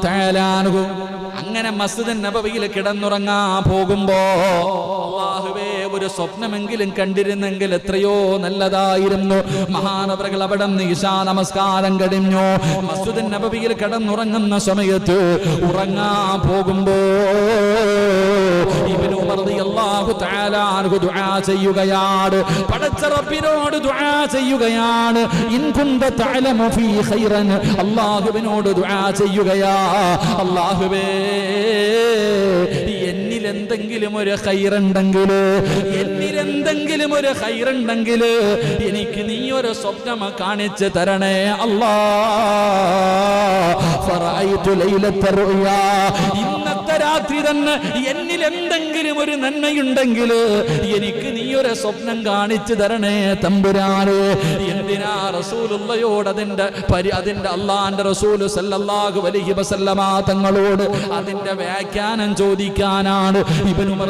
തആല അൻഹു അങ്ങനെ മസ്ജിദ് നബവിയിൽ കിടന്നുറങ്ങാൻ പോകുമ്പോ അല്ലാഹുവേ ഒരു സ്വപ്നമെങ്കിലും കണ്ടിരുന്നെങ്കിൽ എത്രയോ നല്ലതായിരുന്നു. മഹാനവറുകൾ അവിടെ നിന്ന് ഇശാ നമസ്കാരം കഴിഞ്ഞു മസ്ജിദ് നബവിയിൽ കിടന്നുറങ്ങുന്ന സമയത്ത് ഉറങ്ങാൻ പോകുമ്പോ ഇബ്നു ഉമർ റളിയല്ലാഹു തആല അൻഹു ദുആ ചെയ്യുകയാണ്. പടച്ച റബ്ബിനോട് ദുആ ചെയ്യുകയാണ്. ഇൻ കുന്ത തഅലമു ഫീ ഖൈറൻ, അല്ലാഹുവിനോട് ദുആ ചെയ്യുകയാ, അല്ലാഹുവേ എന്നിലെന്തെങ്കിലും ഒരു ഖൈറുണ്ടെങ്കിൽ, എന്നിലെന്തെങ്കിലും ഒരു ഖൈറുണ്ടെങ്കിൽ എനിക്ക് നീ ഒരു സ്വപ്നം കാണിച്ചു തരണേ അല്ലാഹ്. ഫറഅയ്തു ലൈലത്ത റുയാ, ഇന്നത്തെ രാത്രി തന്നെ എന്നിൽ എന്തെങ്കിലും ഒരു നന്മയുണ്ടെങ്കിൽ എനിക്ക് നീ ഒരു സ്വപ്നം കാണിച്ചു തരണേ തമ്പുരാനെ. എന്തിനാ റസൂലുള്ളയോട് അതിന്റെ അല്ലാഹുവിന്റെ റസൂൽ സല്ലല്ലാഹു അലൈഹി വസല്ലമ തങ്ങളോട് അതിന്റെ വ്യാഖ്യാനം ചോദിക്കാനാണ് ഇബ്നു ഉമർ